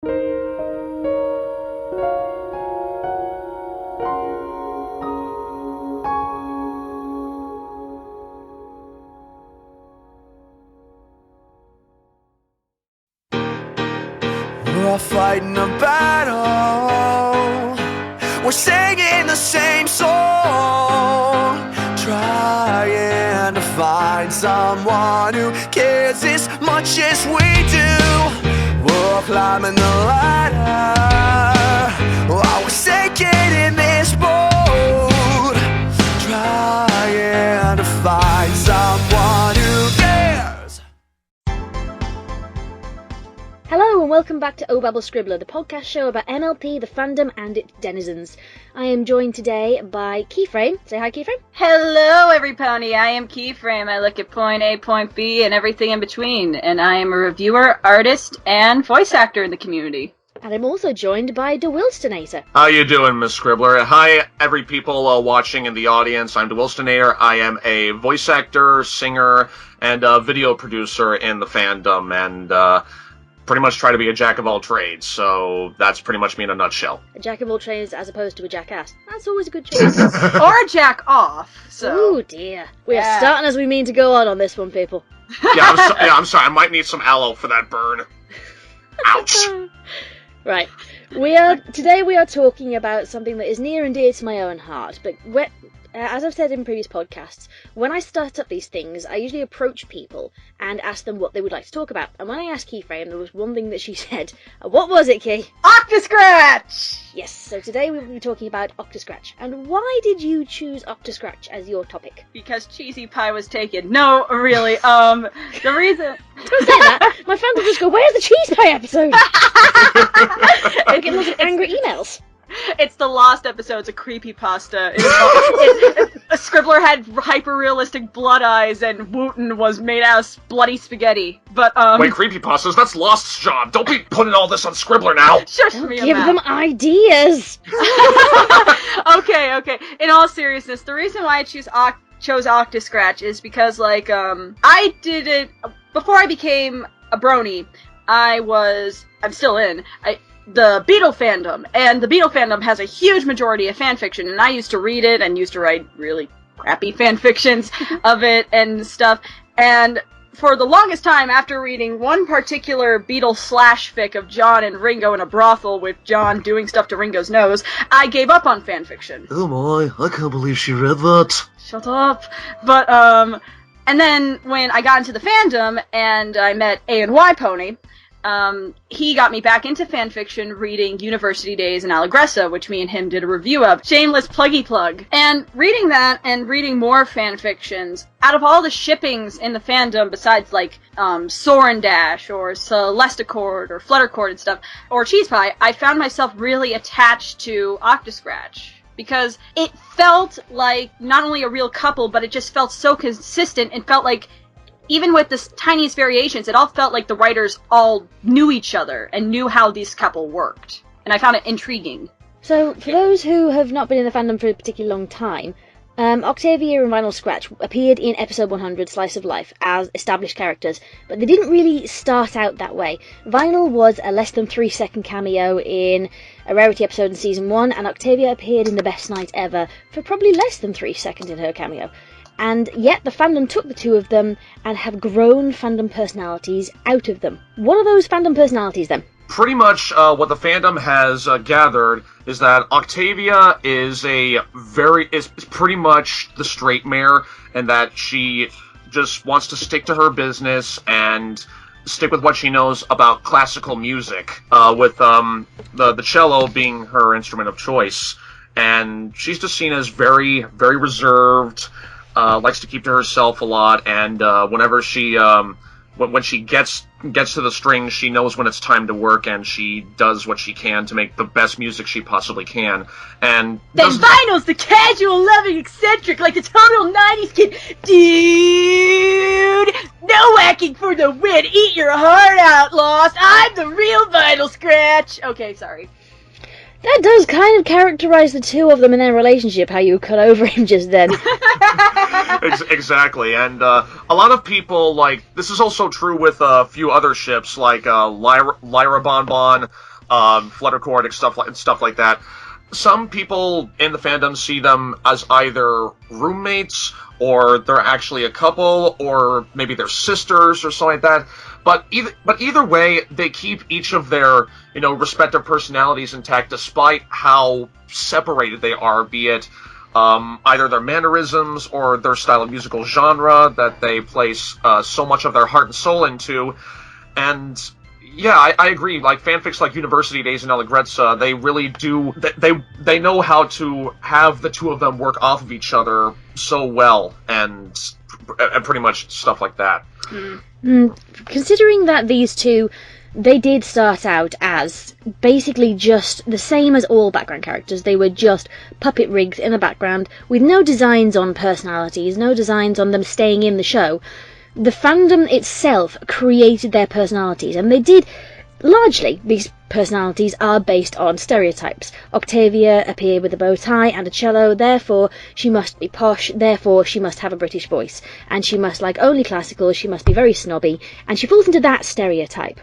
We're fighting a battle, we're singing the same song, trying to find someone who cares as much as we do. We're climbing the ladder while we're sinking in this boat, trying to find someone who cares. Hello and welcome back to Oh Babble Scribbler, the podcast show about MLP, the fandom and its denizens. I am joined today by Keyframe. Say hi, Keyframe. Hello, everypony. I am Keyframe. I look at point A, point B, and everything in between. And I am a reviewer, artist, and voice actor in the community. And I'm also joined by DeWilstonator. How you doing, Miss Scribbler? Hi, every people watching in the audience. I'm DeWilstonator. I am a voice actor, singer, and video producer in the fandom, and pretty much try to be a jack of all trades. So that's pretty much me in a nutshell. A jack of all trades as opposed to a jackass. That's always a good choice. Or a jack off. So. Oh dear. We are starting as we mean to go on this one, people. I'm sorry. I might need some aloe for that burn. Ouch. Right. Today we are talking about something that is near and dear to my own heart, but as I've said in previous podcasts, when I start up these things, I usually approach people and ask them what they would like to talk about. And when I asked Keyframe, there was one thing that she said. What was it, Key? Octoscratch! Yes, so today we will be talking about Octoscratch. And why did you choose Octoscratch as your topic? Because Cheesy Pie was taken. No, really, the reason... Don't say that! My fans will just go, where's the Cheese Pie episode? I'll get lots of angry emails. It's the lost episodes of Creepypasta. Scribbler had hyper-realistic blood eyes, and Wooten was made out of bloody spaghetti. But, Wait, creepypastas? That's Lost's job. Don't be putting all this on Scribbler now. Shush Don't me give about. them ideas! Okay. In all seriousness, the reason why I chose Octoscratch is because, I did it... Before I became a brony, I'm still in... the Beatle fandom, and the Beatle fandom has a huge majority of fanfiction, and I used to read it and used to write really crappy fanfictions of it and stuff, and for the longest time, after reading one particular Beatle fic of John and Ringo in a brothel with John doing stuff to Ringo's nose, I gave up on fanfiction. Oh my, I can't believe she read that. Shut up. But, and then when I got into the fandom, and I met A&Y Pony, he got me back into fanfiction reading University Days and Allegressa, which me and him did a review of. Shameless pluggy plug. And reading that and reading more fanfictions, out of all the shippings in the fandom besides Soren Dash or Celesticord or Fluttercord and stuff, or Cheese Pie, I found myself really attached to Octoscratch. Because it felt like not only a real couple, but it just felt so consistent and felt like even with the tiniest variations, it all felt like the writers all knew each other and knew how this couple worked. And I found it intriguing. So, for those who have not been in the fandom for a particularly long time, Octavia and Vinyl Scratch appeared in episode 100, Slice of Life, as established characters, but they didn't really start out that way. Vinyl was a less than 3-second cameo in a Rarity episode in season 1, and Octavia appeared in The Best Night Ever for probably less than 3 seconds in her cameo. And yet the fandom took the two of them and have grown fandom personalities out of them. What are those fandom personalities then? Pretty much what the fandom has gathered is that Octavia is pretty much the straight mare, and that she just wants to stick to her business and stick with what she knows about classical music, with the cello being her instrument of choice. And she's just seen as very, very reserved, likes to keep to herself a lot, and whenever she when she gets to the strings, she knows when it's time to work, and she does what she can to make the best music she possibly can. And then Vinyl's the casual, loving, eccentric, like the total 90s kid. Dude! No whacking for the win! Eat your heart out, Lost! I'm the real Vinyl Scratch! Okay, sorry. That does kind of characterize the two of them in their relationship, how you cut over him just then. Exactly, and a lot of people, like, this is also true with a few other ships, like Lyra Bonbon, Fluttercore, and stuff like that. Some people in the fandom see them as either roommates, or they're actually a couple, or maybe they're sisters or something like that. But either way, they keep each of their, respective personalities intact, despite how separated they are, be it either their mannerisms or their style of musical genre that they place so much of their heart and soul into. And yeah, I agree. Like, fanfics like University Days and Allegrezza, they really do. They know how to have the two of them work off of each other so well, and pretty much stuff like that. Considering that these two, they did start out as basically just the same as all background characters. They were just puppet rigs in the background with no designs on personalities, no designs on them staying in the show. The fandom itself created their personalities, and they did largely. These personalities are based on stereotypes. Octavia appeared with a bow tie and a cello, therefore she must be posh, therefore she must have a British voice, and she must like only classical, she must be very snobby, and she falls into that stereotype.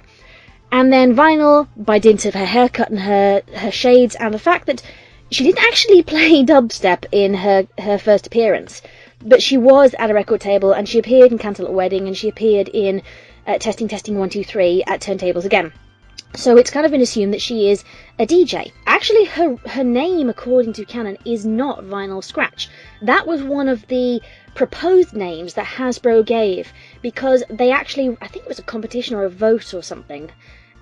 And then Vinyl, by dint of her haircut and her shades, and the fact that she didn't actually play dubstep in her first appearance, but she was at a record table, and she appeared in Cantaloupe Wedding, and she appeared in Testing 1 2 3 at Turntables Again. So it's kind of been assumed that she is a DJ. Actually, her name, according to canon, is not Vinyl Scratch. That was one of the proposed names that Hasbro gave, because they actually, I think it was a competition or a vote or something,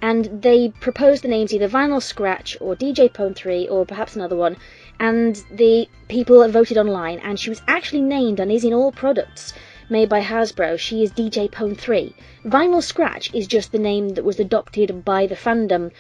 and they proposed the names either Vinyl Scratch or DJ Pwn 3 or perhaps another one, and the people voted online, and she was actually named and is in all products made by Hasbro. She is DJ Pwn 3. Vinyl Scratch is just the name that was adopted by the fandom,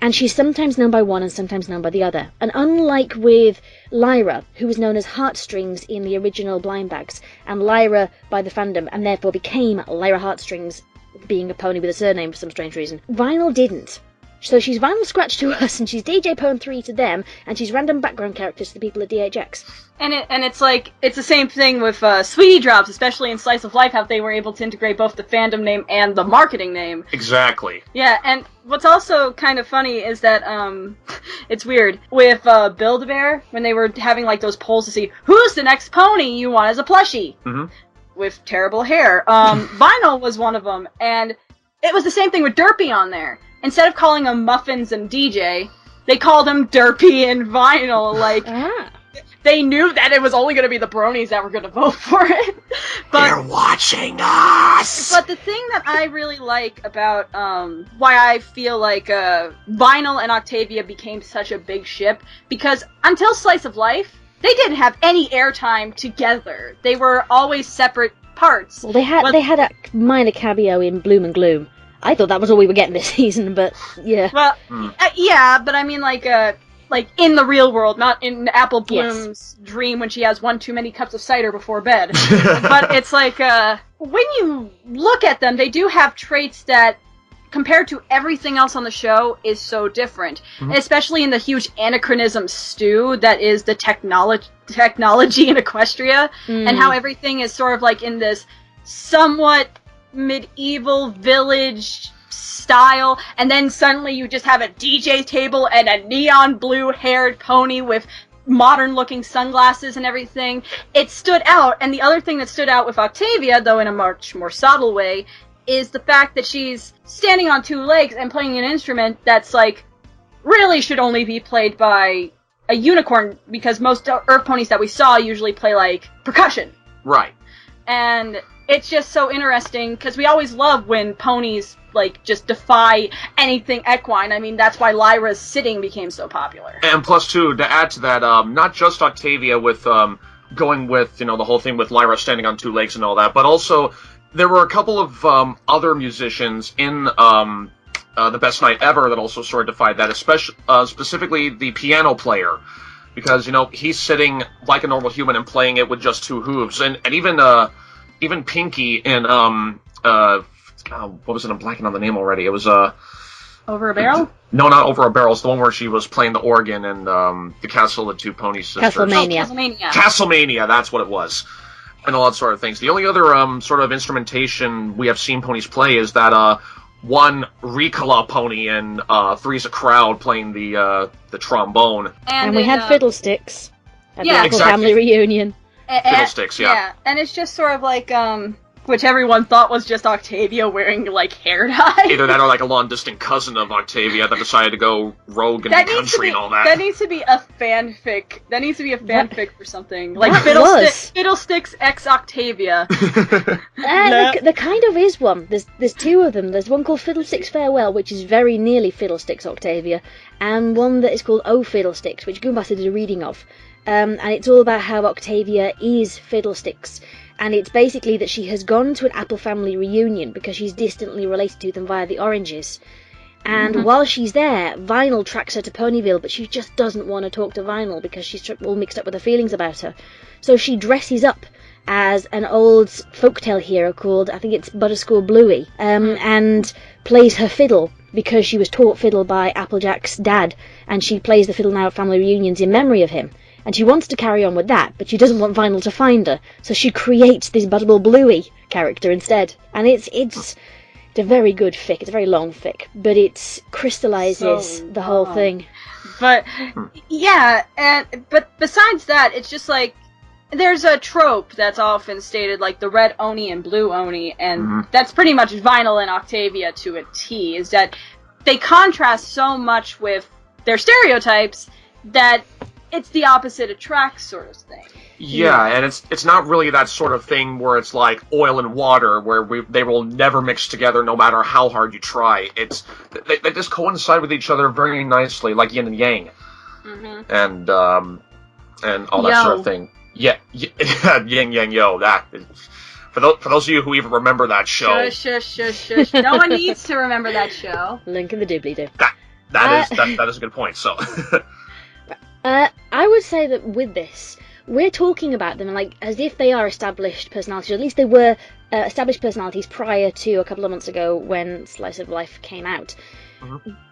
and she's sometimes known by one and sometimes known by the other. And unlike with Lyra, who was known as Heartstrings in the original Blind Bags, and Lyra by the fandom, and therefore became Lyra Heartstrings, being a pony with a surname for some strange reason, Vinyl didn't. So she's Vinyl Scratch to us, and she's DJ Pwn 3 to them, and she's random background characters to the people at DHX. And it's like, it's the same thing with Sweetie Drops, especially in Slice of Life, how they were able to integrate both the fandom name and the marketing name. Exactly. Yeah, and what's also kind of funny is that, it's weird, with Build-A-Bear, when they were having like those polls to see, who's the next pony you want as a plushie? Mm-hmm. With terrible hair. Vinyl was one of them, and it was the same thing with Derpy on there. Instead of calling them Muffins and DJ, they called them Derpy and Vinyl. Like, they knew that it was only going to be the bronies that were going to vote for it. But They're watching us! But the thing that I really like about why I feel like Vinyl and Octavia became such a big ship, because until Slice of Life, they didn't have any airtime together. They were always separate parts. Well, they had a minor cameo in Bloom and Gloom. I thought that was all we were getting this season, but yeah. Well, yeah, but I mean, like in the real world, not in Apple Bloom's dream when she has one too many cups of cider before bed. But it's like, when you look at them, they do have traits that, compared to everything else on the show, is so different. Mm-hmm. Especially in the huge anachronism stew that is the technology in Equestria, and how everything is sort of like in this somewhat medieval village style, and then suddenly you just have a DJ table and a neon blue haired pony with modern looking sunglasses and everything. It stood out, and the other thing that stood out with Octavia, though in a much more subtle way, is the fact that she's standing on two legs and playing an instrument that's like really should only be played by a unicorn, because most Earth ponies that we saw usually play like percussion. Right. And it's just so interesting, because we always love when ponies, like, just defy anything equine. I mean, that's why Lyra's sitting became so popular. And plus, too, to add to that, not just Octavia with going with, the whole thing with Lyra standing on two legs and all that, but also there were a couple of other musicians in The Best Night Ever that also sort of defied that, especially specifically the piano player. Because, he's sitting like a normal human and playing it with just two hooves. And even Pinky in, what was it? I'm blanking on the name already. It was, Over a Barrel? No, not Over a Barrel. It's the one where she was playing the organ in the Castle of the Two Pony Sisters. Castlemania. Castlemania. Castlemania, that's what it was. And all that sort of things. The only other sort of instrumentation we have seen ponies play is that one Ricola pony in Three's a Crowd playing the trombone. And we had Fiddlesticks at the yeah, Apple exactly. Family reunion. Fiddlesticks, yeah. And it's just sort of like, which everyone thought was just Octavia wearing, like, hair dye. Either that or like a long-distant cousin of Octavia that decided to go rogue and be country and all that. That needs to be a fanfic. That needs to be a fanfic for something. Like That Fiddlesticks X Octavia. There kind of is one. There's two of them. There's one called Fiddlesticks Farewell, which is very nearly Fiddlesticks Octavia, and one that is called Oh Fiddlesticks, which Goombasta did a reading of. And it's all about how Octavia is Fiddlesticks. And it's basically that she has gone to an Apple Family reunion because she's distantly related to them via the Oranges. And while she's there, Vinyl tracks her to Ponyville, but she just doesn't want to talk to Vinyl because she's all mixed up with her feelings about her. So she dresses up as an old folktale hero called, I think it's Butterscore Bluey, and plays her fiddle because she was taught fiddle by Applejack's dad, and she plays the fiddle now at family reunions in memory of him. And she wants to carry on with that, but she doesn't want Vinyl to find her, so she creates this Butterball Bluey character instead. And it's a very good fic. It's a very long fic, but it crystallizes the whole thing. But yeah, but besides that, it's just like there's a trope that's often stated, like the red Oni and blue Oni, and that's pretty much Vinyl and Octavia to a T. Is that they contrast so much with their stereotypes that it's the opposite attracts sort of thing. Yeah, and it's not really that sort of thing where it's like oil and water, where they will never mix together no matter how hard you try. They just coincide with each other very nicely, like yin and yang, and all that sort of thing. Yeah, yin yang yo. That for those of you who even remember that show. Shush. No one needs to remember that show. Link in the doobly-doo. That is a good point. So. I would say that with this, we're talking about them like as if they are established personalities, or at least they were established personalities prior to a couple of months ago when Slice of Life came out.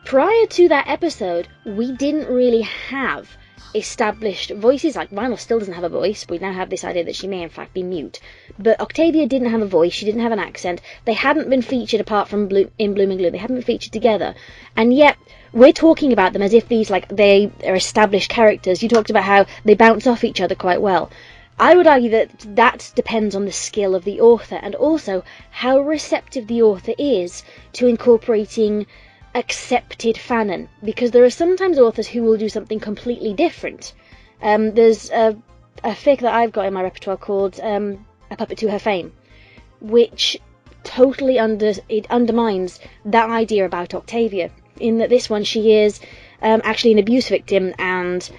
Prior to that episode, we didn't really have established voices. Like Vinyl still doesn't have a voice. We now have this idea that she may in fact be mute. But Octavia didn't have a voice. She didn't have an accent. They hadn't been featured apart from in Bloom and Gloom. They hadn't been featured together. And yet, we're talking about them as if these, like, they are established characters. You talked about how they bounce off each other quite well. I would argue that depends on the skill of the author, and also how receptive the author is to incorporating accepted fanon. Because there are sometimes authors who will do something completely different. There's a fic that I've got in my repertoire called A Puppet to Her Fame, which totally undermines that idea about Octavia. In that this one, she is actually an abuse victim, and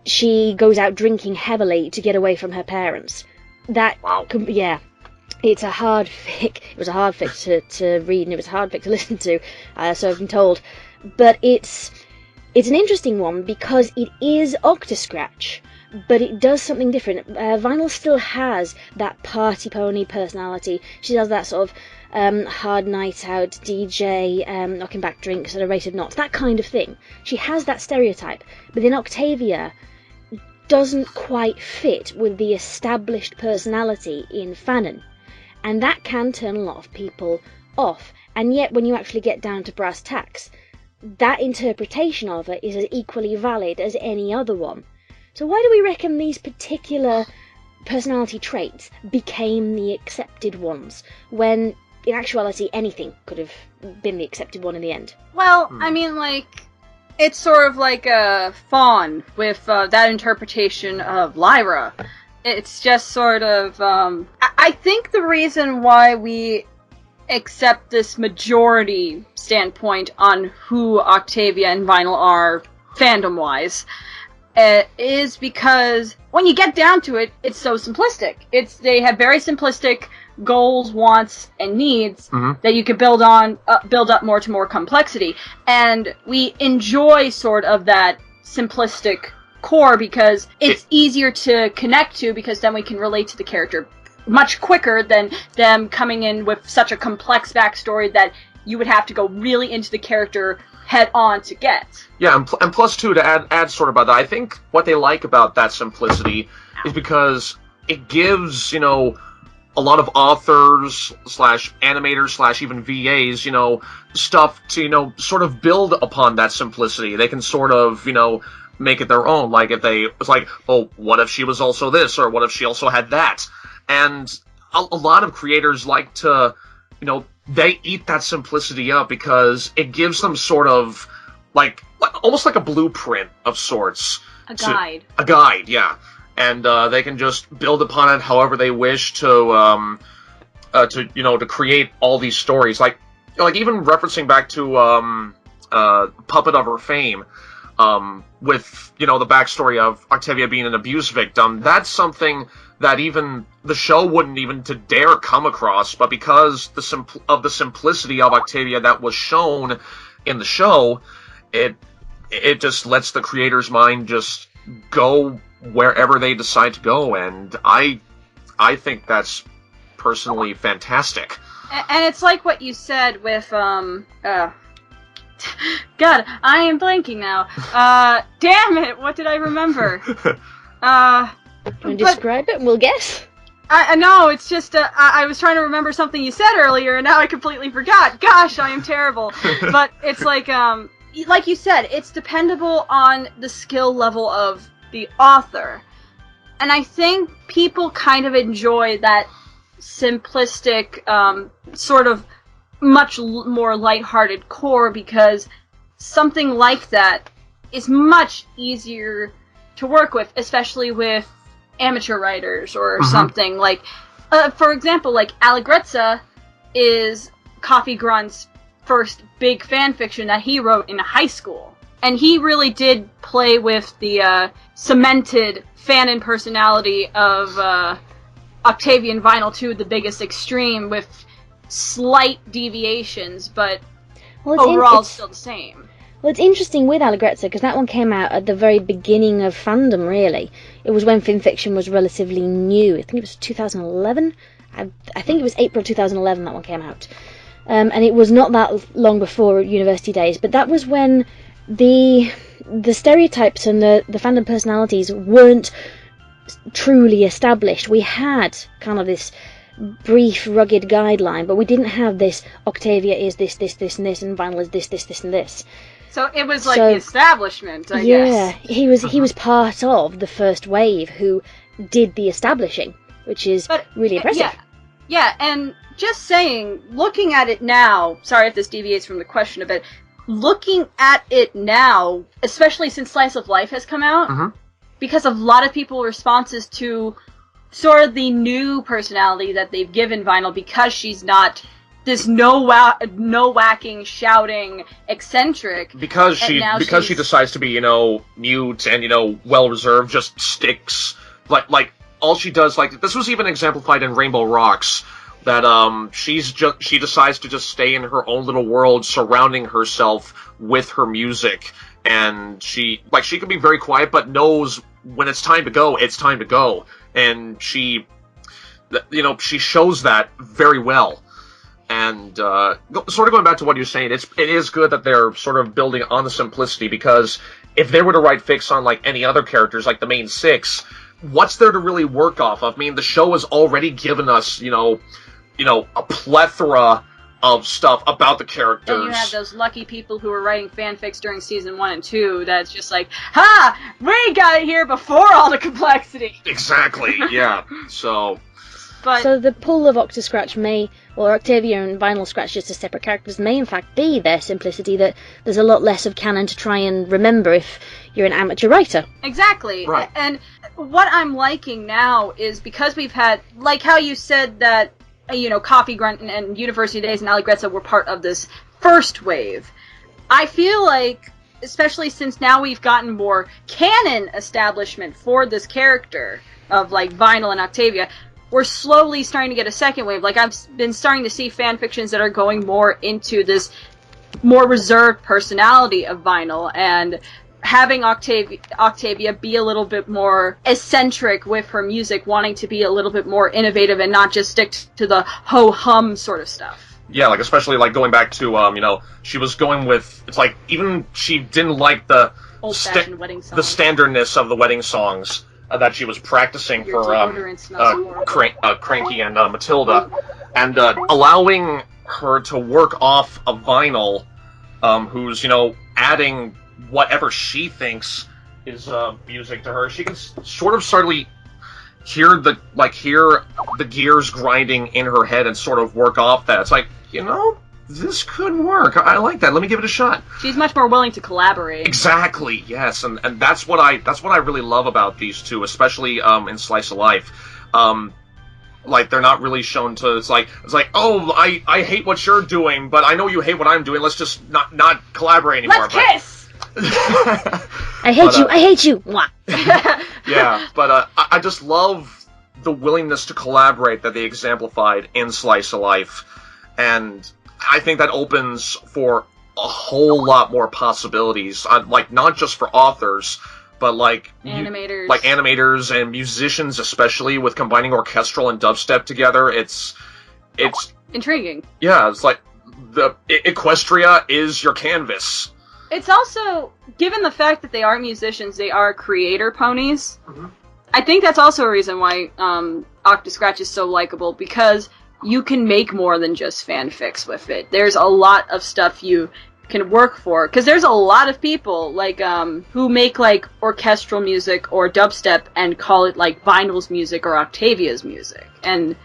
she goes out drinking heavily to get away from her parents. Yeah, it's a hard fic. It was a hard fic to read, and it was a hard fic to listen to, so I've been told. But it's an interesting one because it is Octoscratch, but it does something different. Vinyl still has that party pony personality. She does that sort of hard night out DJ, knocking back drinks at a rate of knots, that kind of thing. She has that stereotype, but then Octavia doesn't quite fit with the established personality in fanon, and that can turn a lot of people off. And yet when you actually get down to brass tacks, that interpretation of her is as equally valid as any other one. So why do we reckon these particular personality traits became the accepted ones, when in actuality anything could have been the accepted one in the end? Well, I mean, like, it's sort of like a Fawn with that interpretation of Lyra. It's just sort of, I think the reason why we accept this majority standpoint on who Octavia and Vinyl are, fandom-wise, is because when you get down to it, it's so simplistic. They have very simplistic goals, wants, and needs that you could build up more to more complexity. And we enjoy sort of that simplistic core because it's easier to connect to, because then we can relate to the character much quicker than them coming in with such a complex backstory that you would have to go really into the character head on to get. Yeah, and plus too, to add sort of about that, I think what they like about that simplicity is because it gives, you know, a lot of authors / animators / even VAs, you know, stuff to, you know, sort of build upon that simplicity. They can sort of, you know, make it their own. Like if it's like, oh, what if she was also this, or what if she also had that? And a lot of creators like to, you know, they eat that simplicity up because it gives them sort of like almost like a blueprint of sorts. A guide. A guide, yeah. And they can just build upon it however they wish to you know, to create all these stories. Like even referencing back to Puppet of Her Fame, with, you know, the backstory of Octavia being an abuse victim. That's something that even the show wouldn't even to dare come across, but because of the simplicity of Octavia that was shown in the show, it just lets the creator's mind just go wherever they decide to go, and I think that's personally fantastic. And it's like what you said with God, I am blanking now. Damn it, what did I remember? Can you describe it and we'll guess? I know, it's just, I was trying to remember something you said earlier, and now I completely forgot. Gosh, I am terrible. But it's like you said, it's dependable on the skill level of the author. And I think people kind of enjoy that simplistic, sort of much more lighthearted core, because something like that is much easier to work with, especially with amateur writers or something. Like, for example, like Allegrezza is Coffee Grunt's first big fan fiction that he wrote in high school. And he really did play with the cemented fanon personality of Octavian Vinyl to the biggest extreme, with slight deviations, but overall it's still the same. Well, it's interesting with Allegrezza, because that one came out at the very beginning of fandom, really. It was when fanfiction was relatively new. I think it was 2011. I think it was April 2011 that one came out. And it was not that long before university days, but that was when the stereotypes and the fandom personalities weren't truly established. We had kind of this brief, rugged guideline, but we didn't have this Octavia is this, this, this, and this, and Vinyl is this, this, this, and this. So it was like the establishment, I guess. Yeah, he was part of the first wave who did the establishing, which is really impressive. Yeah, and just saying, looking at it now, sorry if this deviates from the question a bit, looking at it now, especially since Slice of Life has come out, because of a lot of people's responses to sort of the new personality that they've given Vinyl, because she's not this no whacking, shouting eccentric. Because she decides to be, you know, mute and, you know, well reserved, just sticks like all she does, like this was even exemplified in Rainbow Rocks, that she decides to just stay in her own little world, surrounding herself with her music, and she can be very quiet, but knows when it's time to go, it's time to go, and she shows that very well. And sort of going back to what you're saying, it is good that they're sort of building on the simplicity, because if they were to write fics on like any other characters, like the main six, what's there to really work off of? I mean, the show has already given us, you know, a plethora of stuff about the characters. Then you have those lucky people who were writing fanfics during season 1 and 2 that's just like, ha! We got it here before all the complexity! Exactly, yeah. So the pull of Octoscratch or Octavia and Vinyl Scratch just as separate characters may in fact be their simplicity, that there's a lot less of canon to try and remember if you're an amateur writer. Exactly. Right. And what I'm liking now is, because we've had, like how you said that, you know, Coffee Grunt and University Days and Allegrezza were part of this first wave, I feel like, especially since now we've gotten more canon establishment for this character of like Vinyl and Octavia, we're slowly starting to get a second wave. Like, I've been starting to see fan fictions that are going more into this more reserved personality of Vinyl, and having Octavia be a little bit more eccentric with her music, wanting to be a little bit more innovative and not just stick to the ho-hum sort of stuff. Yeah, like especially like going back to she was going with it's like even she didn't like the Old-fashioned wedding songs. the standardness of the wedding songs that she was practicing Your for deodorant smells horrible. Cranky and Matilda, and allowing her to work off a vinyl, who's adding whatever she thinks is music to her. She can sort of subtly hear the gears grinding in her head and sort of work off that. It's like, this could work. I like that. Let me give it a shot. She's much more willing to collaborate. Exactly. Yes, and that's what I really love about these two, especially in Slice of Life. Like they're not really shown to. It's like oh, I hate what you're doing, but I know you hate what I'm doing. Let's just not collaborate anymore. Let's kiss. I hate you. Mwah. Yeah, but I just love the willingness to collaborate that they exemplified in Slice of Life, and I think that opens for a whole lot more possibilities. Like not just for authors, but like animators and musicians, especially with combining orchestral and dubstep together. It's intriguing. Yeah, it's like the Equestria is your canvas. It's also, given the fact that they are musicians, they are creator ponies. Mm-hmm. I think that's also a reason why Octoscratch is so likable, because you can make more than just fanfics with it. There's a lot of stuff you can work for, because there's a lot of people like who make like orchestral music or dubstep and call it like Vinyl's music or Octavia's music. And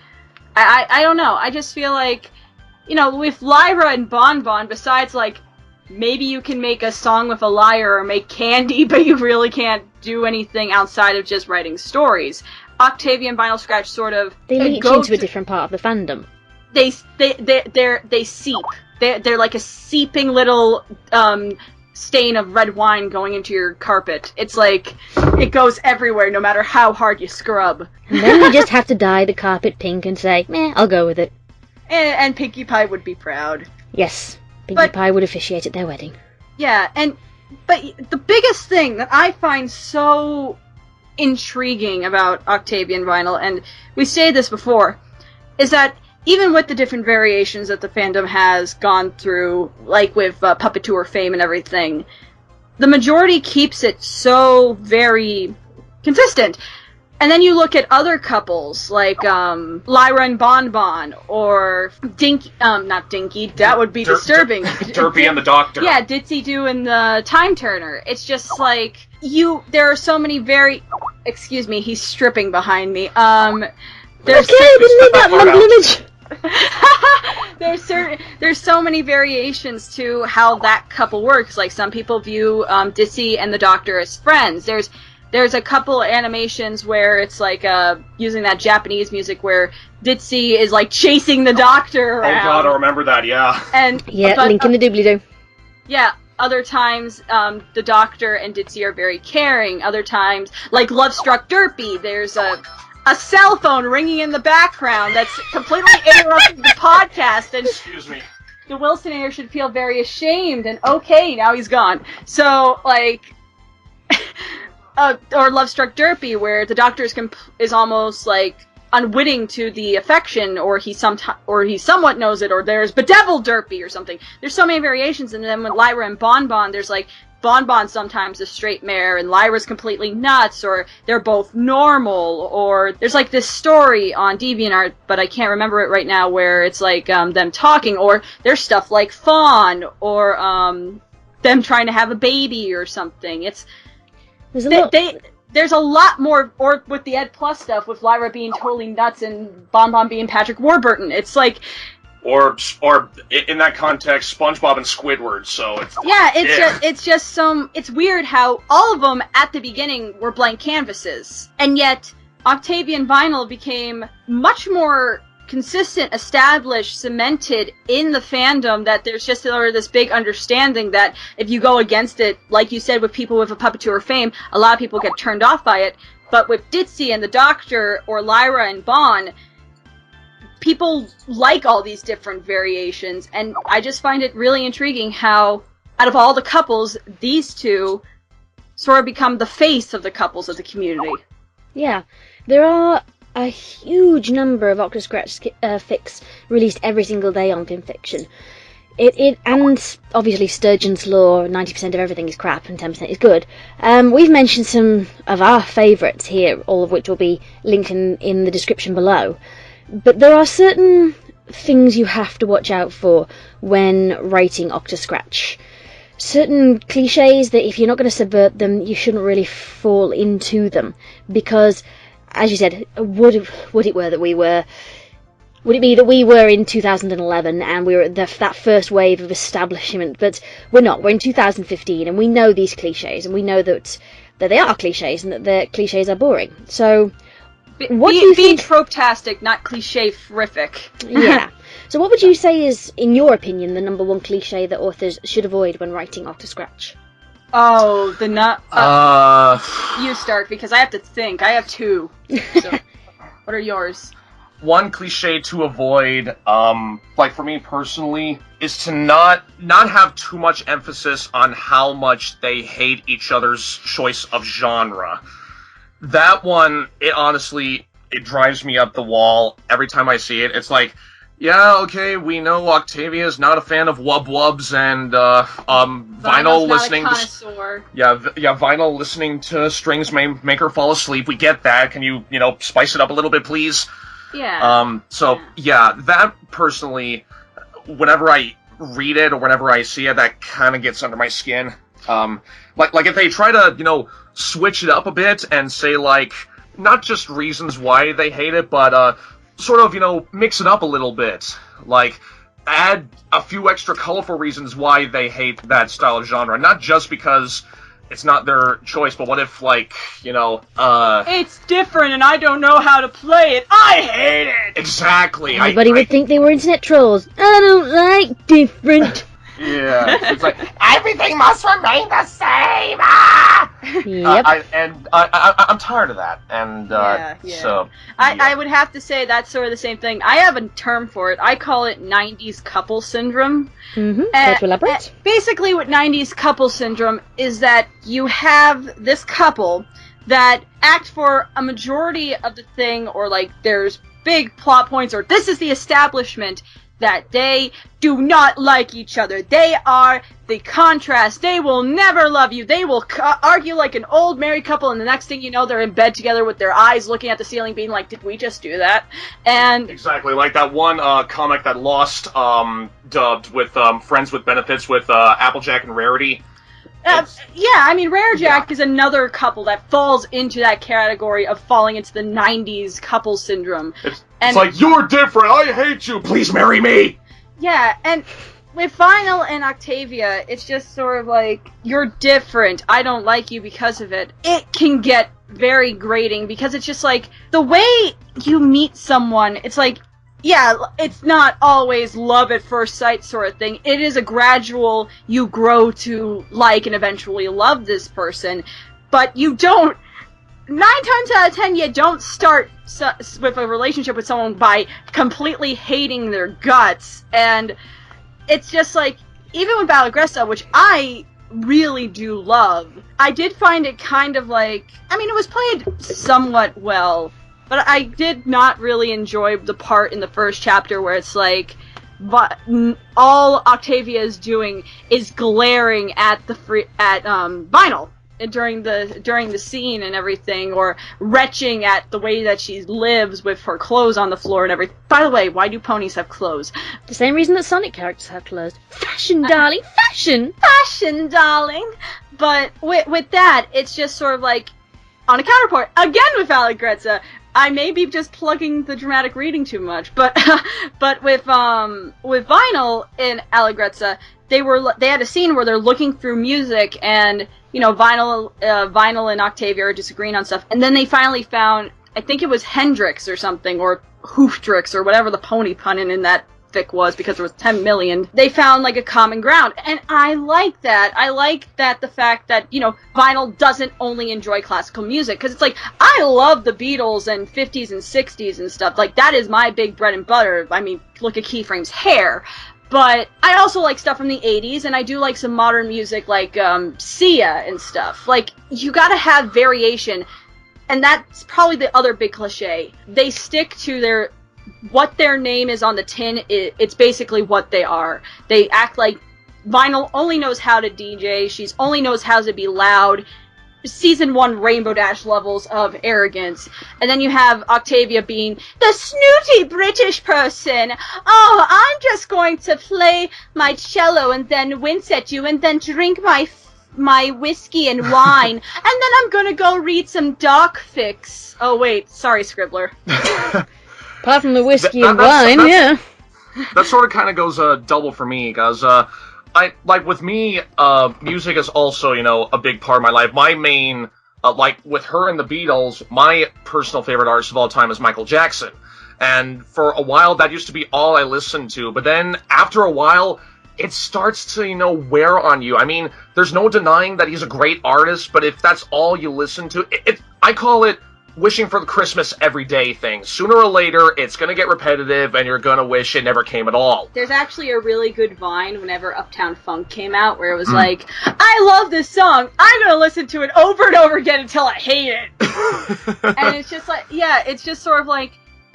I don't know. I just feel like, with Lyra and Bon Bon, besides like maybe you can make a song with a lyre or make candy, but you really can't do anything outside of just writing stories. Octavia and Vinyl Scratch sort of They leach into a different part of the fandom. They seep. They're like a seeping little stain of red wine going into your carpet. It's like it goes everywhere, no matter how hard you scrub. And then we just have to dye the carpet pink and say, meh, I'll go with it. And Pinkie Pie would be proud. Yes, Pinkie Pie would officiate at their wedding. Yeah, but the biggest thing that I find so intriguing about Octavia and Vinyl, and we stated this before, is that even with the different variations that the fandom has gone through, like with Puppet Tour fame and everything, the majority keeps it so very consistent. And then you look at other couples, like Lyra and Bon Bon, or not Dinky, that would be disturbing. Derpy and the Doctor. Yeah, Ditzy Doo and the Time Turner. It's just like, there are so many excuse me, he's stripping behind me. There's there's so many variations to how that couple works. Like some people view Ditzy and the Doctor as friends. There's a couple animations where it's like using that Japanese music where Ditzy is like chasing the Doctor around. Oh god, I remember that, yeah. And Link in the doobly-doo. Yeah, other times the Doctor and Ditzy are very caring. Other times, like Love Struck Derpy, there's a cell phone ringing in the background that's completely interrupting the podcast. And excuse me. The Wilsonator should feel very ashamed. And okay, now he's gone. So like. Or Love Struck Derpy, where the Doctor is almost like unwitting to the affection, or he somewhat knows it, or there's Bedeviled Derpy or something. There's so many variations, and then with Lyra and Bon Bon, there's like Bon Bon's sometimes a straight mare, and Lyra's completely nuts, or they're both normal, or there's like this story on DeviantArt, but I can't remember it right now, where it's like them talking, or there's stuff like Fawn, or them trying to have a baby or something. There's a lot more, or with the Ed Plus stuff, with Lyra being totally nuts and Bon Bon being Patrick Warburton. It's like, or in that context, SpongeBob and Squidward. So it's weird how all of them at the beginning were blank canvases, and yet Octavia and Vinyl became much more consistent, established, cemented in the fandom, that there's just sort of this big understanding that if you go against it, like you said, with people with a Puppet Tour fame, a lot of people get turned off by it. But with Ditzy and the Doctor, or Lyra and Bon, people like all these different variations, and I just find it really intriguing how, out of all the couples, these two sort of become the face of the couples of the community. Yeah, there are a huge number of Octoscratch fics released every single day on FanFiction. And obviously Sturgeon's Law, 90% of everything is crap and 10% is good. We've mentioned some of our favourites here, all of which will be linked in the description below. But there are certain things you have to watch out for when writing Octoscratch. Certain cliches that if you're not going to subvert them, you shouldn't really fall into them. Because, as you said, would it be that we were in 2011 and we were at that first wave of establishment, but we're not. We're in 2015 and we know these cliches and we know that they are cliches and that the cliches are boring. So, what do you think? Be trope-tastic, not cliche-frific. Yeah. So what would you say is, in your opinion, the number one cliche that authors should avoid when writing Octoscratch? Oh, you start, because I have to think. I have two. So, what are yours? One cliche to avoid, like for me personally, is to not have too much emphasis on how much they hate each other's choice of genre. That one, it drives me up the wall every time I see it. It's like, yeah, okay, we know Octavia's not a fan of wub wubs and Vinyl listening to Vinyl listening to strings make her fall asleep. We get that. Can you spice it up a little bit, please? Yeah. That personally, whenever I read it or whenever I see it, that kind of gets under my skin. Like if they try to, switch it up a bit and say, like, not just reasons why they hate it, but, sort of, mix it up a little bit. Like, add a few extra colorful reasons why they hate that style of genre. Not just because it's not their choice, but what if, like, it's different and I don't know how to play it. I hate it! Exactly. Everybody would think they were internet trolls. I don't like different. Yeah. It's like, Everything must remain the same! Ah! Yep. I'm tired of that. And, so... I would have to say that's sort of the same thing. I have a term for it. I call it 90s couple syndrome. Mm-hmm. Care to elaborate? Basically what 90s couple syndrome is that you have this couple that act for a majority of the thing, or like there's big plot points, or this is the establishment, that they do not like each other. They are the contrast. They will never love you. They will argue like an old married couple, and the next thing you know, they're in bed together with their eyes looking at the ceiling, being like, did we just do that? And exactly, like that one comic that Lost dubbed with Friends with Benefits with Applejack and Rarity. Rarejack is another couple that falls into that category of falling into the 90s couple syndrome. It's like, you're different, I hate you, please marry me! Yeah, and with Vinyl and Octavia, it's just sort of like, you're different, I don't like you because of it. It can get very grating, because it's just like, the way you meet someone, it's like, yeah, it's not always love at first sight sort of thing. It is a gradual, you grow to like and eventually love this person, but you don't, 9 times out of 10, you don't start with a relationship with someone by completely hating their guts. And it's just like, even with Balagressa, which I really do love, I did find it kind of like, it was played somewhat well, but I did not really enjoy the part in the first chapter where it's like, all Octavia is doing is glaring at Vinyl during the scene and everything, or retching at the way that she lives with her clothes on the floor and everything. By the way, why do ponies have clothes? The same reason that Sonic characters have clothes. Fashion, darling, fashion! Fashion, darling! But with that, it's just sort of like, on a counterpart, again with Allegrezza, I may be just plugging the dramatic reading too much, but with Vinyl in Allegrezza, they had a scene where they're looking through music, and Vinyl and Octavia are disagreeing on stuff, and then they finally found, I think it was Hendrix or something, or Hoofdrix, or whatever the pony pun in that fic was, because there was 10 million. They found like a common ground, and I like that. I like that, the fact that Vinyl doesn't only enjoy classical music, because it's like, I love the Beatles and 50s and 60s and stuff. Like, that is my big bread and butter. Look at Keyframe's hair. But I also like stuff from the 80s, and I do like some modern music like Sia and stuff. Like, you gotta have variation. and that's probably the other big cliche. They stick to what their name is on the tin. It's basically what they are. They act like Vinyl only knows how to DJ. She only knows how to be loud. Season 1 Rainbow Dash levels of arrogance. And then you have Octavia being the snooty British person. Oh, I'm just going to play my cello and then wince at you and then drink my whiskey and wine. And then I'm gonna go read some doc fics. Oh wait, sorry, Scribbler. Apart from the whiskey and wine, yeah. That sort of kind of goes double for me, because with me, music is also, a big part of my life. My main, with her and the Beatles, my personal favorite artist of all time is Michael Jackson. And for a while, that used to be all I listened to. But then, after a while, it starts to, wear on you. I mean, there's no denying that he's a great artist, but if that's all you listen to, I call it wishing for the Christmas everyday thing. Sooner or later, it's going to get repetitive, and you're going to wish it never came at all. There's actually a really good Vine whenever Uptown Funk came out, where it was like, I love this song, I'm going to listen to it over and over again until I hate it. And it's just like, yeah, it's just sort of like,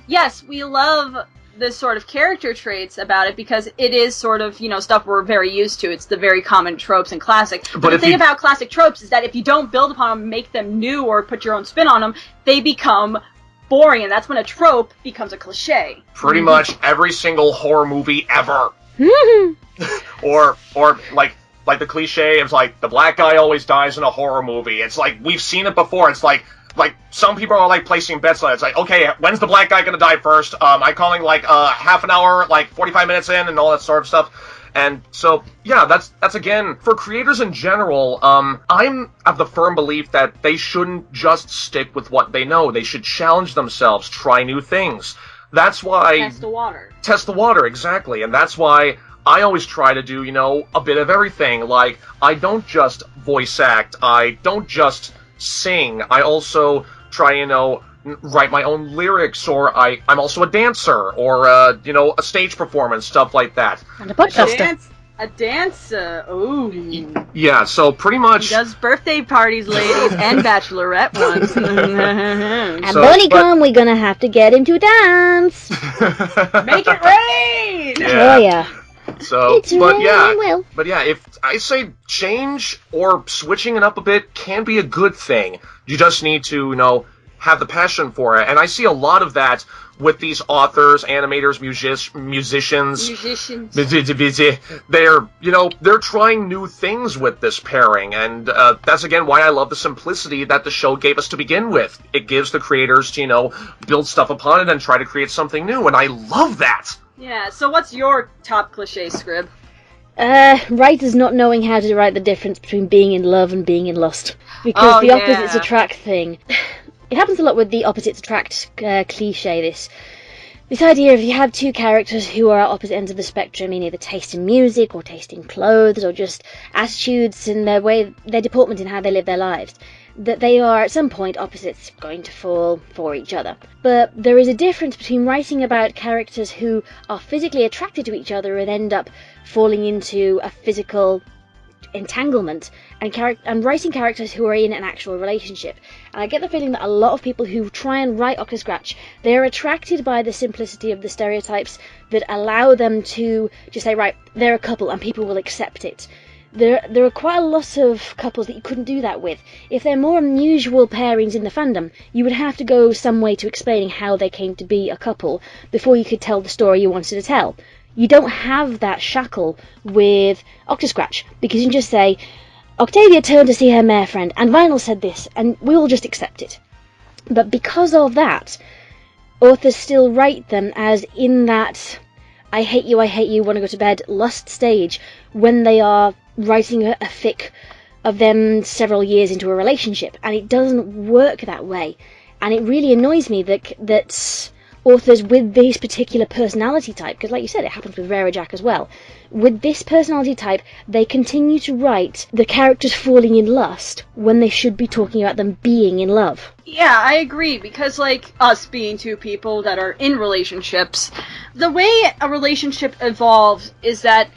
yes, we love this sort of character traits about it because it is sort of, stuff we're very used to. It's the very common tropes and classic. But the thing about classic tropes is that if you don't build upon them, make them new, or put your own spin on them, they become boring, and that's when a trope becomes a cliche. Pretty much every single horror movie ever. or like the cliche is like, the black guy always dies in a horror movie. It's like, we've seen it before. It's like some people are like placing bets on it. It's like, okay, when's the black guy gonna die first? I'm calling like half an hour, like 45 minutes in, and all that sort of stuff. And so, yeah, that's again, for creators in general, I'm of the firm belief that they shouldn't just stick with what they know. They should challenge themselves, try new things. That's why... Test the water. Test the water, exactly. And that's why I always try to do, a bit of everything. Like, I don't just voice act, I don't just sing, I also try, write my own lyrics, or I'm also a dancer, or, a stage performance, stuff like that. And a podcaster. A dancer, ooh. Yeah, so pretty much... He does birthday parties, ladies, and bachelorette ones. And BoneyCon, we're gonna have to get him to dance! Make it rain! Yeah. Oh, yeah. So, It's raining well. but yeah, if I say change or switching it up a bit can be a good thing. You just need to, have the passion for it. And I see a lot of that with these authors, animators, musicians. They're trying new things with this pairing, and that's again why I love the simplicity that the show gave us to begin with. It gives the creators to, build stuff upon it and try to create something new, and I love that. Yeah, so what's your top cliche, Scrib? Writers not knowing how to write the difference between being in love and being in lust. Because the opposites attract thing. It happens a lot with the opposites attract cliche, this idea of you have two characters who are at opposite ends of the spectrum in either taste in music or taste in clothes or just attitudes and their deportment in how they live their lives, that they are at some point opposites going to fall for each other. But there is a difference between writing about characters who are physically attracted to each other and end up falling into a physical entanglement and writing characters who are in an actual relationship. And I get the feeling that a lot of people who try and write Octoscratch, they're attracted by the simplicity of the stereotypes that allow them to just say, right, they're a couple and people will accept it. There are quite a lot of couples that you couldn't do that with. If they're more unusual pairings in the fandom, you would have to go some way to explaining how they came to be a couple before you could tell the story you wanted to tell. You don't have that shackle with Octoscratch, because you can just say, Octavia turned to see her mare friend, and Vinyl said this, and we all just accept it. But because of that, authors still write them as in that I hate you, want to go to bed lust stage, when they are writing a fic of them several years into a relationship, and it doesn't work that way. And it really annoys me that authors with this particular personality type, because like you said, it happens with Rara Jack as well, with this personality type, they continue to write the characters falling in lust when they should be talking about them being in love. Yeah, I agree, because like us being two people that are in relationships, the way a relationship evolves is that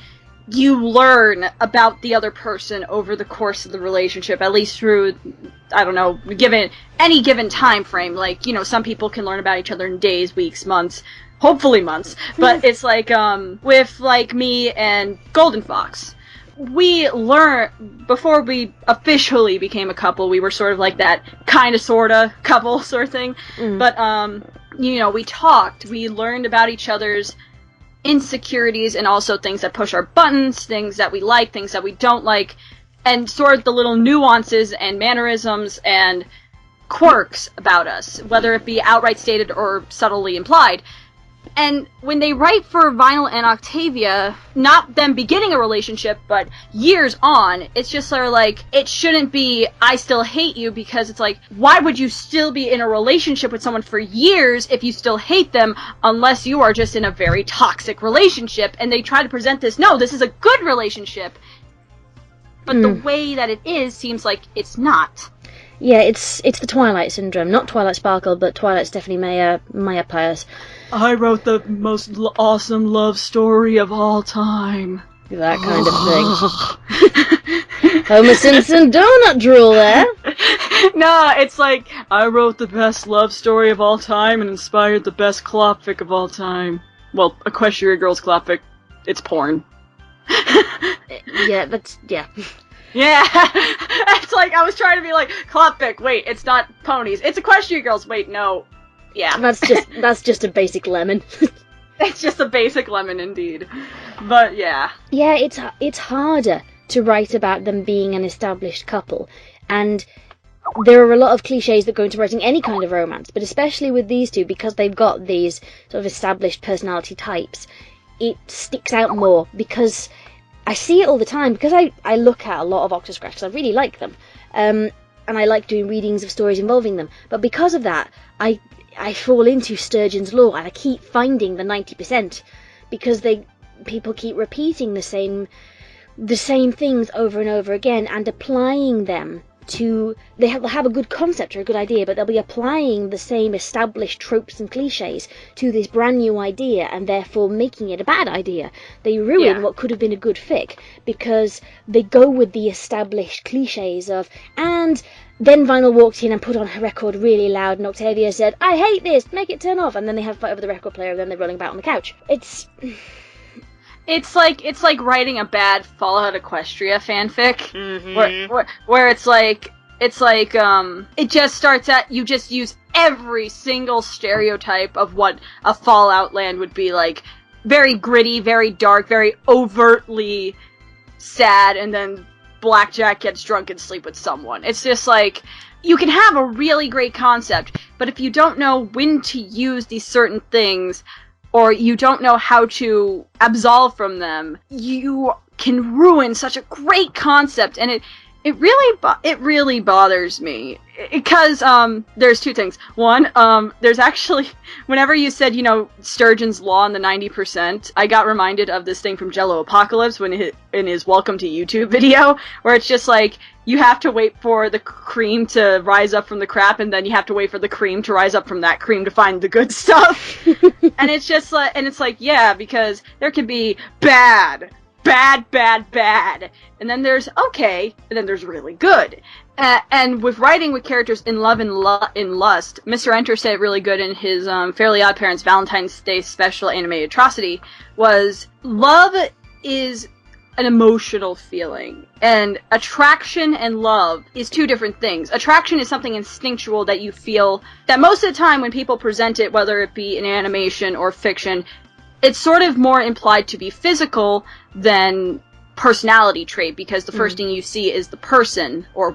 you learn about the other person over the course of the relationship, at least through I don't know, given any given time frame. Like, you know, some people can learn about each other in days, weeks, months, hopefully months. But it's like, with, like, me and Golden Fox, we learned, before we officially became a couple, we were sort of like that kinda sorta couple sort of thing. But, you know, we talked, we learned about each other's insecurities and also things that push our buttons, things that we like, things that we don't like, and sort of the little nuances and mannerisms and quirks about us, whether it be outright stated or subtly implied. And when they write for Vinyl and Octavia, not them beginning a relationship, but years on, it's just sort of like, it shouldn't be, I still hate you, because it's like, why would you still be in a relationship with someone for years if you still hate them, unless you are just in a very toxic relationship? And they try to present this, no, this is a good relationship, but the way that it is seems like it's not. Yeah, it's the Twilight syndrome. Not Twilight Sparkle, but Twilight Stephanie Meyer Pius. I wrote the most awesome love story of all time. That kind of thing. Homer Simpson donut drool there. No, it's like, I wrote the best love story of all time and inspired the best clopfic of all time. Well, Equestria Girls clopfic, it's porn. Yeah. Yeah, it's like, I was trying to be like, clopfic, wait, it's not ponies, it's Equestria Girls, wait, no. Yeah. That's just a basic lemon. It's just a basic lemon indeed. But yeah. Yeah, it's harder to write about them being an established couple, and there are a lot of cliches that go into writing any kind of romance, but especially with these two, because they've got these sort of established personality types, it sticks out more, because I see it all the time, because I look at a lot of Octoscratch, because I really like them, and I like doing readings of stories involving them, but because of that, I fall into Sturgeon's Law, and I keep finding the 90%, because people keep repeating the same things over and over again, and applying them to, they'll have a good concept or a good idea, but they'll be applying the same established tropes and cliches to this brand new idea, and therefore making it a bad idea. They ruin what could have been a good fic, because they go with the established cliches of, and then Vinyl walked in and put on her record really loud, and Octavia said, I hate this, make it turn off, and then they have a fight over the record player, and then they're rolling about on the couch. It's like writing a bad Fallout Equestria fanfic, where it's like, it just starts at, you just use every single stereotype of what a Fallout land would be like. Very gritty, very dark, very overtly sad, and then Blackjack gets drunk and sleep with someone. It's just like, you can have a really great concept, but if you don't know when to use these certain things, or you don't know how to absolve from them, you can ruin such a great concept, and it really bothers me, because there's two things. One, there's actually, whenever you said, you know, Sturgeon's Law and the 90%, I got reminded of this thing from Jello Apocalypse in his Welcome to YouTube video, where it's just like, you have to wait for the cream to rise up from the crap, and then you have to wait for the cream to rise up from that cream to find the good stuff. And it's just like, yeah, because there can be bad, and then there's okay, and then there's really good. And with writing with characters in love and in lust, Mr. Enter said it really good in his Fairly Odd Parents Valentine's Day special animated atrocity, was love is an emotional feeling, and attraction and love is two different things. Attraction is something instinctual that you feel, that most of the time when people present it, whether it be in animation or fiction, it's sort of more implied to be physical than personality trait, because the first thing you see is the person, or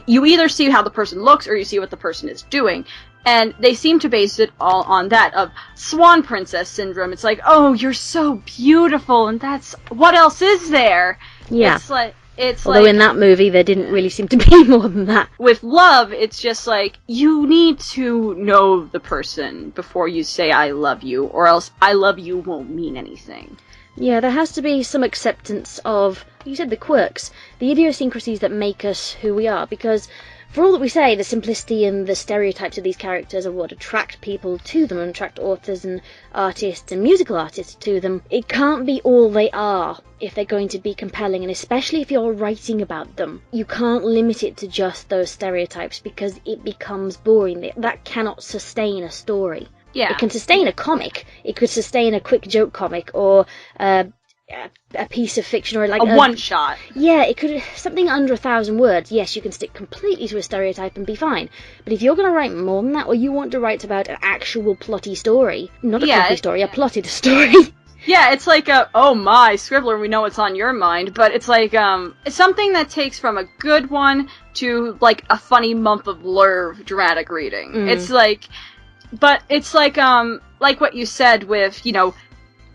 you either see how the person looks or you see what the person is doing. And they seem to base it all on that, of Swan Princess syndrome. It's like, oh, you're so beautiful, and that's, what else is there? Yeah. Although in that movie there didn't really seem to be more than that. With love, it's just like, you need to know the person before you say I love you, or else I love you won't mean anything. Yeah, there has to be some acceptance of, you said, the quirks, the idiosyncrasies that make us who we are, because for all that we say, the simplicity and the stereotypes of these characters are what attract people to them and attract authors and artists and musical artists to them. It can't be all they are if they're going to be compelling, and especially if you're writing about them. You can't limit it to just those stereotypes because it becomes boring. That cannot sustain a story. Yeah. It can sustain a comic. It could sustain a quick joke comic or a piece of fiction, or like a one-shot. Yeah, it could something under 1,000 words. Yes, you can stick completely to a stereotype and be fine. But if you're going to write more than that, or you want to write about an actual plotty story, not a plotty story, a plotted story. Yeah, it's like oh my, Scribbler, we know what's on your mind, but it's like, it's something that takes from a good one to, like, a funny month of Lerv dramatic reading. It's like, but it's like what you said with, you know,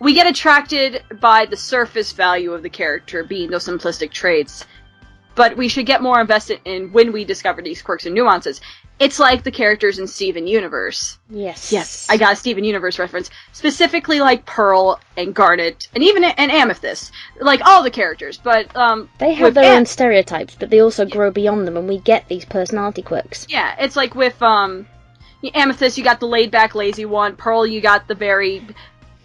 we get attracted by the surface value of the character being those simplistic traits, but we should get more invested in when we discover these quirks and nuances. It's like the characters in Steven Universe. Yes. I got a Steven Universe reference. Specifically like Pearl and Garnet, and even and Amethyst. Like, all the characters, but, they have their own stereotypes, but they also grow beyond them, and we get these personality quirks. Yeah, it's like with, Amethyst, you got the laid-back, lazy one. Pearl, you got the very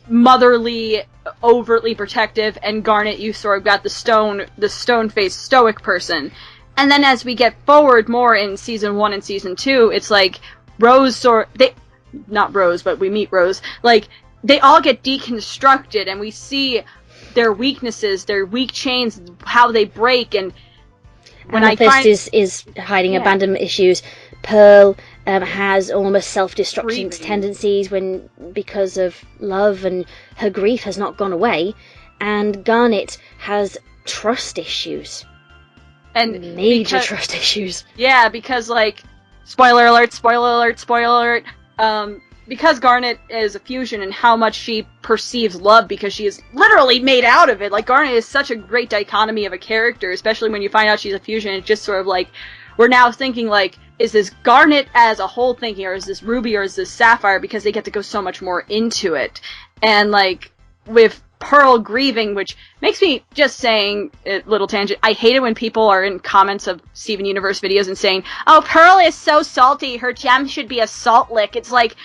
motherly, overtly protective, and Garnet, you sort of got the stone-faced stoic person. And then as we get forward more in Season 1 and Season 2, it's like Rose not Rose, but we meet Rose, like, they all get deconstructed, and we see their weaknesses, their weak chains, how they break, and when Amethyst is hiding abandonment issues. Pearl has almost self-destruction tendencies because of love, and her grief has not gone away. And Garnet has trust issues. And major trust issues. Yeah, because, like, spoiler alert, because Garnet is a fusion and how much she perceives love because she is literally made out of it. Like, Garnet is such a great dichotomy of a character, especially when you find out she's a fusion. It's just sort of like, we're now thinking, like, is this Garnet as a whole thinking, or is this Ruby, or is this Sapphire? Because they get to go so much more into it. And, like, with Pearl grieving, which makes me, just saying, little tangent, I hate it when people are in comments of Steven Universe videos and saying, oh, Pearl is so salty, her gem should be a salt lick. It's like,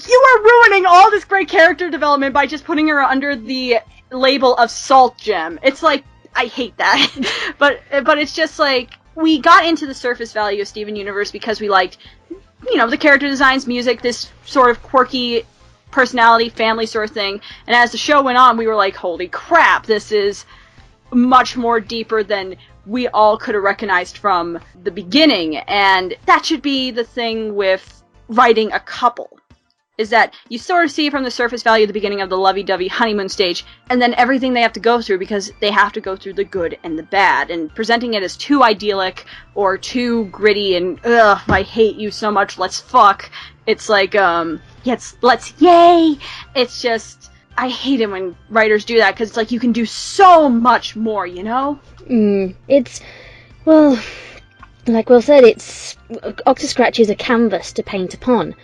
you are ruining all this great character development by just putting her under the label of salt gem. It's like, I hate that. but it's just like, we got into the surface value of Steven Universe because we liked, you know, the character designs, music, this sort of quirky personality, family sort of thing. And as the show went on, we were like, holy crap, this is much more deeper than we all could have recognized from the beginning. And that should be the thing with writing a couple, is that you sort of see from the surface value at the beginning of the lovey-dovey honeymoon stage, and then everything they have to go through, because they have to go through the good and the bad, and presenting it as too idyllic or too gritty and, ugh, I hate you so much, let's fuck. It's like, let's yay! It's just, I hate it when writers do that, because it's like, you can do so much more, you know? It's, well, like Will said, Octoscratch is a canvas to paint upon.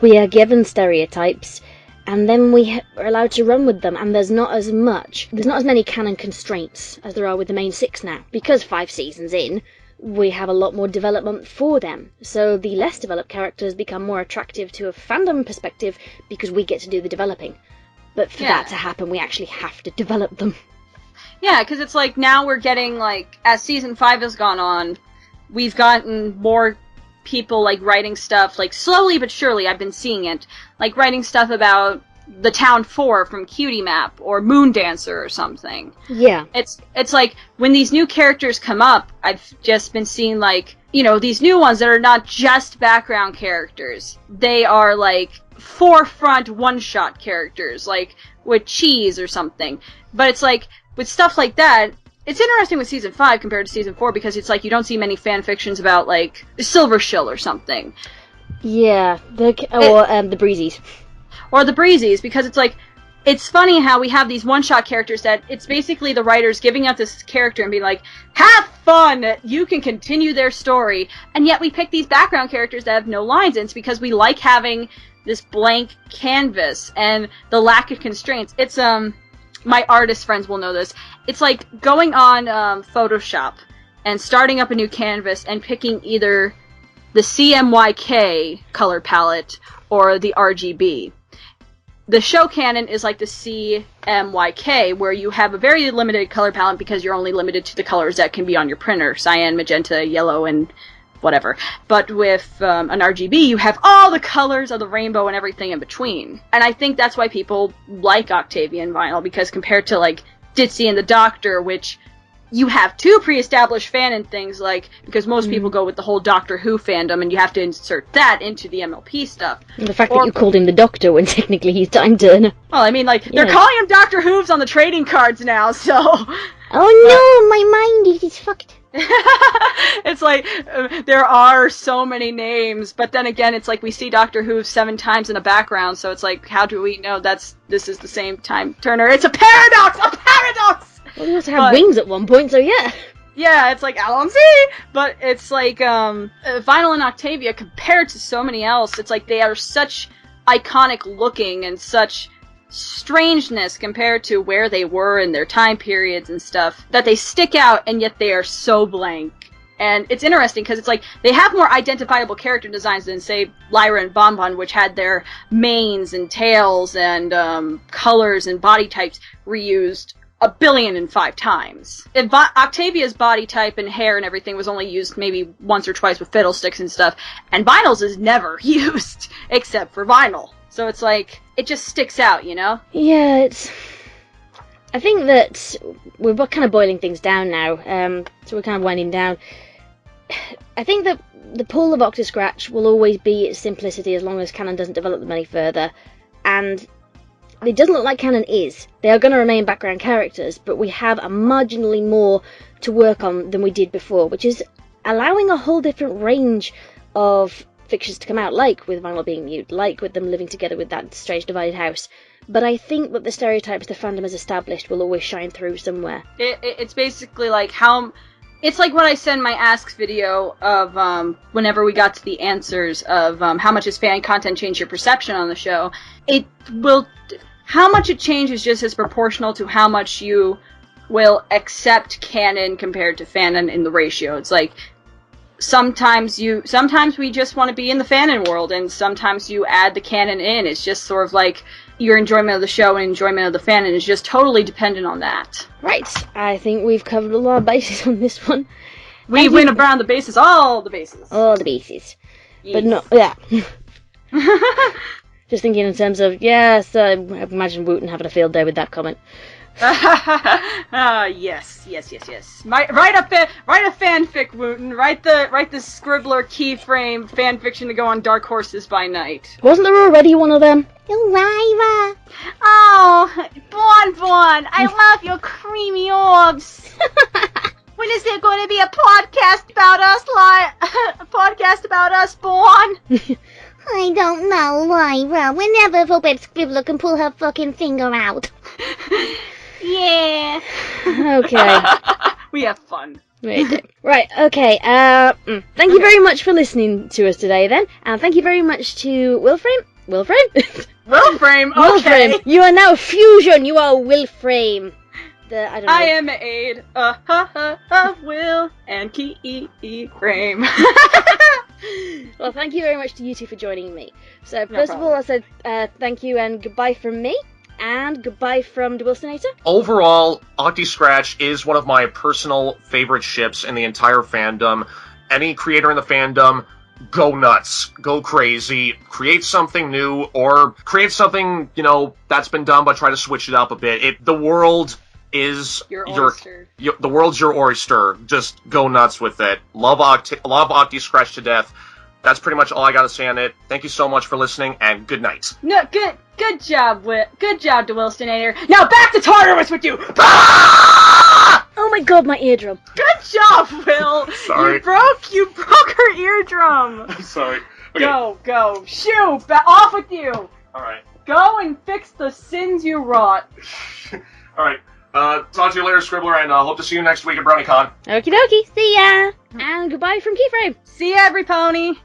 We are given stereotypes, and then we are allowed to run with them, and there's not as many canon constraints as there are with the main 6 now. Because 5 seasons in, we have a lot more development for them. So the less developed characters become more attractive to a fandom perspective because we get to do the developing. But for that to happen, we actually have to develop them. Yeah, because it's like, now we're getting, like, as Season 5 has gone on, we've gotten more people, like, writing stuff, like, slowly but surely, I've been seeing it, like, writing stuff about the Town 4 from Cutie Map, or Moon Dancer or something. Yeah. It's like, when these new characters come up, I've just been seeing, like, you know, these new ones that are not just background characters. They are, like, forefront one-shot characters, like, with Cheese or something. But it's like, with stuff like that, it's interesting with Season 5 compared to Season 4 because it's like you don't see many fan fictions about, like, Silver Shill or something. Yeah, the Breezies. Or the Breezies, because it's like, it's funny how we have these one-shot characters that it's basically the writers giving out this character and being like, have fun! You can continue their story. And yet we pick these background characters that have no lines, and it's because we like having this blank canvas and the lack of constraints. It's, my artist friends will know this. It's like going on Photoshop and starting up a new canvas and picking either the CMYK color palette or the RGB. The show canon is like the CMYK, where you have a very limited color palette because you're only limited to the colors that can be on your printer. Cyan, magenta, yellow, and whatever. But with an RGB, you have all the colors of the rainbow and everything in between. And I think that's why people like Octavian vinyl, because compared to, like, Ditzy and the Doctor, which you have two pre-established fanon things, like, because most people go with the whole Doctor Who fandom, and you have to insert that into the MLP stuff. And the fact that you called him the Doctor when technically he's Time Turner. Well, I mean, like, they're calling him Doctor Who's on the trading cards now, so... Oh no, my mind is fucked. It's like, there are so many names, but then again, it's like we see Doctor Who 7 times in the background, so it's like, how do we know this is the same Time Turner? It's a paradox! A paradox! Well, he also had wings at one point, so yeah. Yeah, it's like Alan Z! But it's like, Vinyl and Octavia, compared to so many else, it's like they are such iconic looking and such strangeness compared to where they were in their time periods and stuff, that they stick out, and yet they are so blank. And it's interesting because it's like they have more identifiable character designs than, say, Lyra and Bonbon, which had their manes and tails and colors and body types reused 1,000,000,005 times. Octavia's body type and hair and everything was only used maybe once or twice with fiddlesticks and stuff, and Vinyl's is never used except for Vinyl. So it's like, it just sticks out, you know? Yeah, I think that we're kind of boiling things down now, so we're kind of winding down. I think that the pull of Octoscratch will always be its simplicity as long as canon doesn't develop them any further, and it doesn't look like canon is. They are going to remain background characters, but we have a marginally more to work on than we did before, which is allowing a whole different range of fictions to come out, like with Vinyl being mute, like with them living together with that strange divided house. But I think that the stereotypes the fandom has established will always shine through somewhere. It's basically like how... It's like what I said in my Asks video of, whenever we got to the answers of, how much has fan content changed your perception on the show. It will... How much it changes just as proportional to how much you will accept canon compared to fanon in the ratio. It's like, sometimes we just want to be in the fanon world, and sometimes you add the canon in. It's just sort of like your enjoyment of the show and enjoyment of the fanon is just totally dependent on that. Right. I think we've covered a lot of bases on this one. We went around the bases, all the bases. All the bases. Yes. But no, yeah. Just thinking in terms of, yes, I imagine Wooten having a field day with that comment. Yes. Write a fanfic, Wooten. Write the Scribbler keyframe fanfiction to go on Dark Horses by Night. Wasn't there already one of them? Lyra! Oh, Bon, I love your creamy orbs. When is there going to be a podcast about us, a podcast about us, Bon? I don't know, Lyra. Whenever Robert Scribbler can pull her fucking finger out. Yeah. Okay. We have fun. Right, okay. Thank you very much for listening to us today, then. And thank you very much to Wilframe? Wilframe, okay. Wilframe, you are now Fusion. You are Wilframe. I don't know. I am Aid. Will and Keyframe. Well, thank you very much to you two for joining me. So, first of all, I said thank you and goodbye from me. And goodbye from the Wilsonator. Overall, Octoscratch is one of my personal favorite ships in the entire fandom. Any creator in the fandom, go nuts, go crazy, create something new, or create something, that's been done, but try to switch it up a bit. The world is your oyster. The world's your oyster. Just go nuts with it. Love Octoscratch to death. That's pretty much all I gotta say on it. Thank you so much for listening, and good night. No, good job, Good job, DeWilsonator. Now back to Tartarus with you! Oh my god, my eardrum. Good job, Will! Sorry. You broke her eardrum! I'm sorry. Okay. Go. Shoo! Off with you! Alright. Go and fix the sins you wrought. Alright. Talk to you later, Scribbler, and hope to see you next week at BronyCon. Okie dokie. See ya. And goodbye from Keyframe. See ya, every pony.